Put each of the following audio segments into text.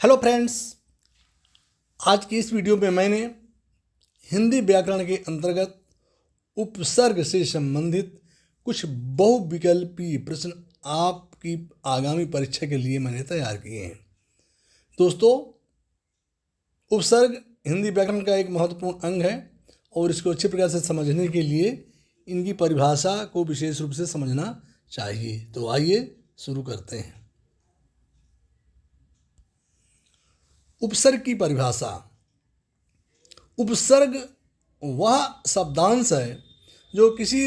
Hello friends, आज की इस वीडियो में मैंने हिंदी व्याकरण के अंतर्गत उपसर्ग से संबंधित कुछ बहुविकल्पीय प्रश्न आपकी आगामी परीक्षा के लिए मैंने तैयार किए हैं। दोस्तों, उपसर्ग हिंदी व्याकरण का एक महत्वपूर्ण अंग है और इसको अच्छे प्रकार से समझने के लिए इनकी परिभाषा को विशेष रूप से समझना चाहिए। तो आइए शुरू करते हैं। उपसर्ग की परिभाषा। उपसर्ग वह शब्दांश है जो किसी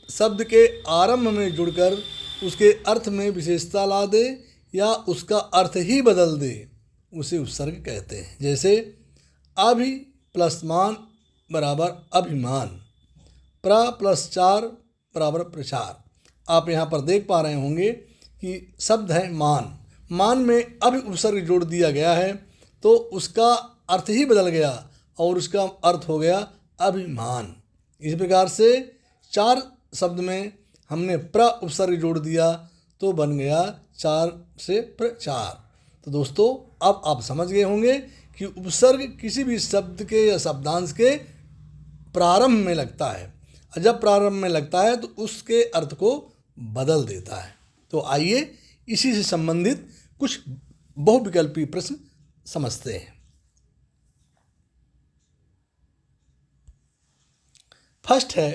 शब्द के आरंभ में जुड़कर उसके अर्थ में विशेषता ला दे या उसका अर्थ ही बदल दे, उसे उपसर्ग कहते हैं। जैसे अभि प्लस मान बराबर अभिमान, प्र प्लस चार बराबर प्रचार। आप यहाँ पर देख पा रहे होंगे कि शब्द है मान। मान में अभि उपसर्ग जोड़ दिया गया है तो उसका अर्थ ही बदल गया और उसका अर्थ हो गया अभिमान। इस प्रकार से चार शब्द में हमने प्र उपसर्ग जोड़ दिया तो बन गया चार से प्रचार। तो दोस्तों, अब आप समझ गए होंगे कि उपसर्ग किसी भी शब्द के या शब्दांश के प्रारंभ में लगता है और जब प्रारंभ में लगता है तो उसके अर्थ को बदल देता है। तो आइए इसी से संबंधित कुछ बहुविकल्पीय प्रश्न समझते हैं। फर्स्ट है,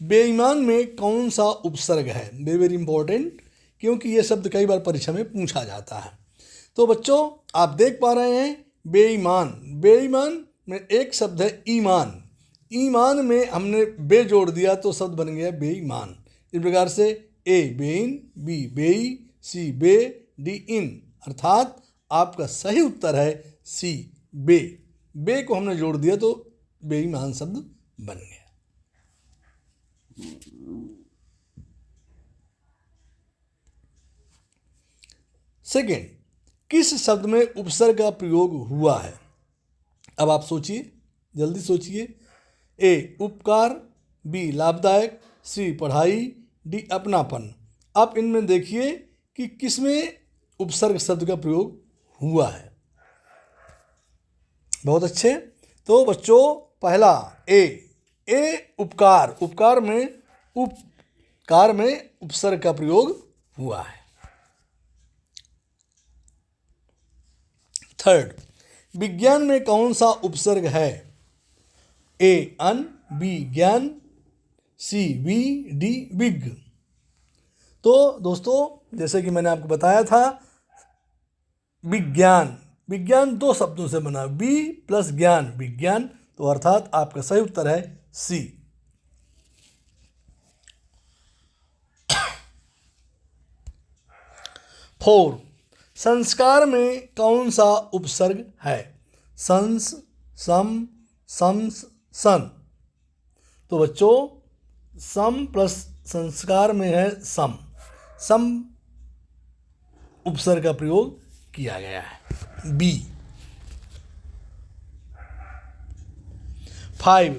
बेईमान में कौन सा उपसर्ग है। वेरी वेरी इंपॉर्टेंट, क्योंकि यह शब्द कई बार परीक्षा में पूछा जाता है। तो बच्चों, आप देख पा रहे हैं बेईमान। बेईमान में एक शब्द है ईमान। ईमान में हमने बे जोड़ दिया तो शब्द बन गया बेईमान। इस प्रकार से ए बेईन, बी बेई, सी बे, डी इन, अर्थात आपका सही उत्तर है सी बे। बे को हमने जोड़ दिया तो बेईमान शब्द बन गया। सेकेंड, किस शब्द में उपसर्ग का प्रयोग हुआ है। अब आप सोचिए, जल्दी सोचिए। ए उपकार, बी लाभदायक, सी पढ़ाई, डी अपनापन। आप इनमें देखिए कि किसमें उपसर्ग शब्द का प्रयोग हुआ है। बहुत अच्छे। तो बच्चों, पहला ए उपकार। उपकार में उपसर्ग का प्रयोग हुआ है। थर्ड, विज्ञान में कौन सा उपसर्ग है। ए अन, बी ज्ञान, सी वी, डी विग। तो दोस्तों, जैसे कि मैंने आपको बताया था, विज्ञान विज्ञान दो शब्दों से बना, बी प्लस ज्ञान विज्ञान। तो अर्थात आपका सही उत्तर है सी। फोर, संस्कार में कौन सा उपसर्ग है। संस, सम, संस, सन। तो बच्चों, सम प्लस संस्कार में है सम। सम उपसर्ग का प्रयोग किया गया है, बी। 5,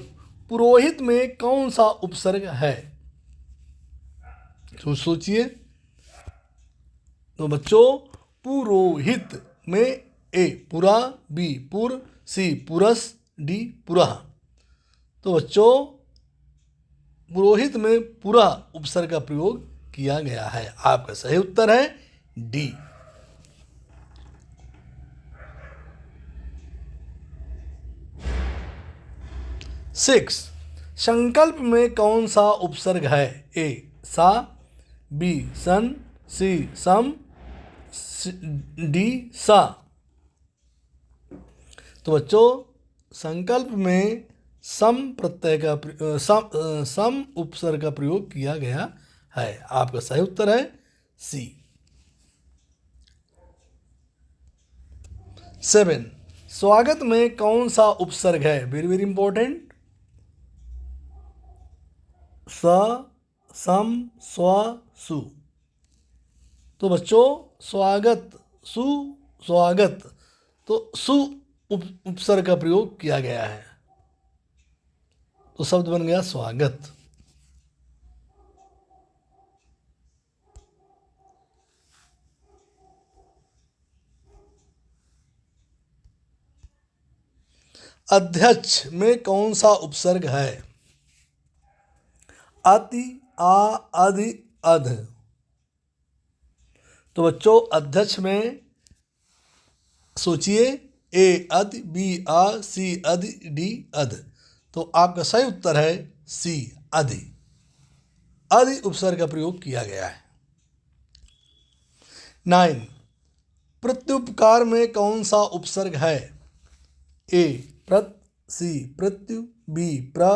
पुरोहित में कौन सा उपसर्ग है। तो सोचिए। तो बच्चों, पुरोहित में ए पुरा, बी पुर, सी पुरस, डी पुरह। तो बच्चों, पुरोहित में पुरा उपसर्ग का प्रयोग किया गया है। आपका सही उत्तर है डी। सिक्स, संकल्प में कौन सा उपसर्ग है। ए सा, बी सन, सी सम, डी सा। तो बच्चों, संकल्प में सम प्रत्यय का सम उपसर्ग का प्रयोग किया गया है। आपका सही उत्तर है सी। 7, स्वागत में कौन सा उपसर्ग है। Very very important. स, सम, स्व, सु। तो बच्चों, स्वागत, सु स्वागत, तो सु उपसर्ग का प्रयोग किया गया है तो शब्द बन गया स्वागत। अध्यक्ष में कौन सा उपसर्ग है? अति, आ, अधि, अध। तो बच्चों अध्यक्ष में सोचिए, ए अधि, बी आ, सी अधि, डी अध। तो आपका सही उत्तर है सी अधि। अधि उपसर्ग का प्रयोग किया गया है। 9, प्रत्युपकार में कौन सा उपसर्ग है? ए प्रत, सी प्रत्यु, बी प्र,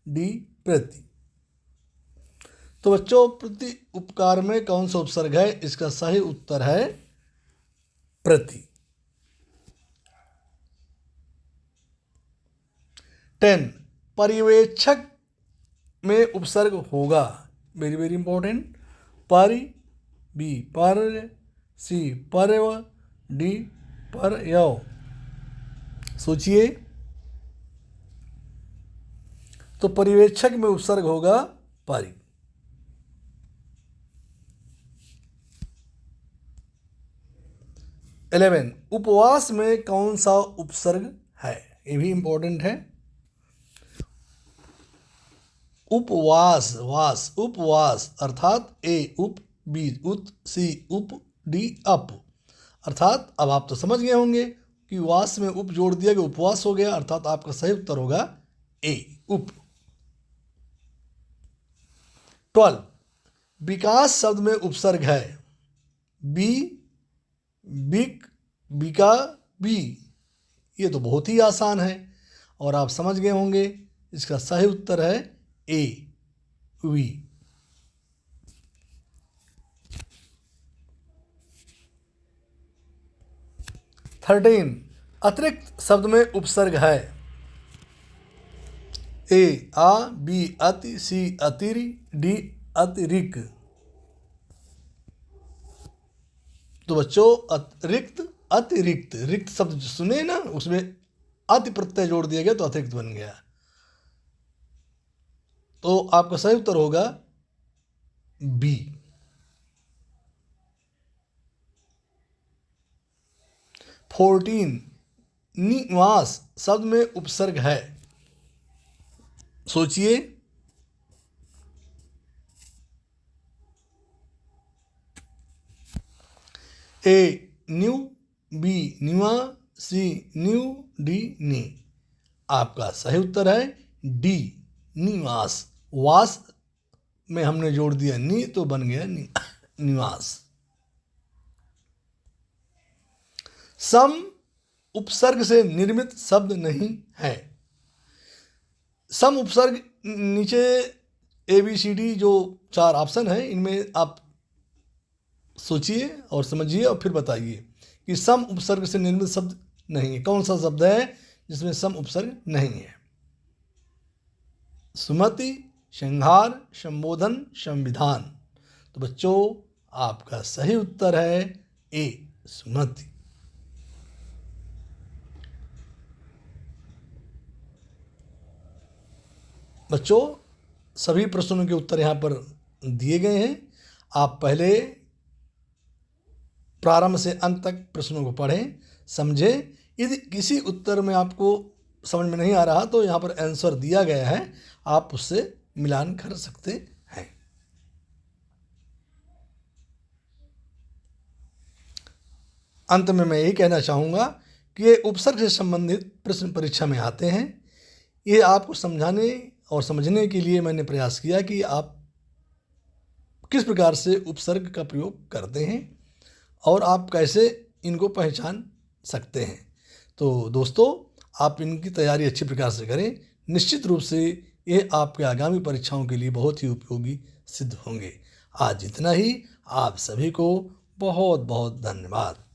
डी प्रति। तो बच्चों प्रति उपकार में कौन सा उपसर्ग है? इसका सही उत्तर है प्रति। 10, पर्यवेक्षक में उपसर्ग होगा। Very very important. परि, बी पर, सी परव, डी परयव। सोचिए। तो पर्यवेक्षक में उपसर्ग होगा परि। 11, उपवास में कौन सा उपसर्ग है? ये भी इंपॉर्टेंट है। उपवास, वास, उपवास अर्थात ए उप, बी उत, सी उप, डी अप। अर्थात अब आप तो समझ गए होंगे कि वास में उप जोड़ दिया गया, उपवास हो गया। अर्थात आपका सही उत्तर होगा ए उप। 12, विकास शब्द में उपसर्ग है। बी, बिक, बिका, बी। ये तो बहुत ही आसान है और आप समझ गए होंगे। इसका सही उत्तर है ए वी। 13, अतिरिक्त शब्द में उपसर्ग है। ए आ, बी अति, सी अतिरि, डी अतिरिक्त। तो बच्चों अतिरिक्त, अतिरिक्त, रिक्त शब्द सुने ना, उसमें अति प्रत्यय जोड़ दिया गया तो अतिरिक्त बन गया। तो आपका सही उत्तर होगा बी। 14, निवास शब्द में उपसर्ग है। सोचिए। ए न्यू, बी न्यूआ, सी न्यू, डी नी। आपका सही उत्तर है डी निवास। वास में हमने जोड़ दिया नी तो बन गया निवास। सम उपसर्ग से निर्मित शब्द नहीं है। सम उपसर्ग नीचे ABCD जो 4 ऑप्शन है इनमें आप सोचिए और समझिए और फिर बताइए कि सम उपसर्ग से निर्मित शब्द नहीं है। कौन सा शब्द है जिसमें सम उपसर्ग नहीं है? सुमति, श्रृंगार, संबोधन, संविधान। तो बच्चों आपका सही उत्तर है ए सुमति। बच्चों सभी प्रश्नों के उत्तर यहाँ पर दिए गए हैं। आप पहले प्रारंभ से अंत तक प्रश्नों को पढ़ें, समझें। यदि किसी उत्तर में आपको समझ में नहीं आ रहा तो यहाँ पर आंसर दिया गया है, आप उससे मिलान कर सकते हैं। अंत में मैं यही कहना चाहूँगा कि ये उपसर्ग से संबंधित प्रश्न परीक्षा में आते हैं। ये आपको समझाने और समझने के लिए मैंने प्रयास किया कि आप किस प्रकार से उपसर्ग का प्रयोग करते हैं और आप कैसे इनको पहचान सकते हैं। तो दोस्तों आप इनकी तैयारी अच्छी प्रकार से करें। निश्चित रूप से ये आपके आगामी परीक्षाओं के लिए बहुत ही उपयोगी सिद्ध होंगे। आज इतना ही। आप सभी को बहुत बहुत धन्यवाद।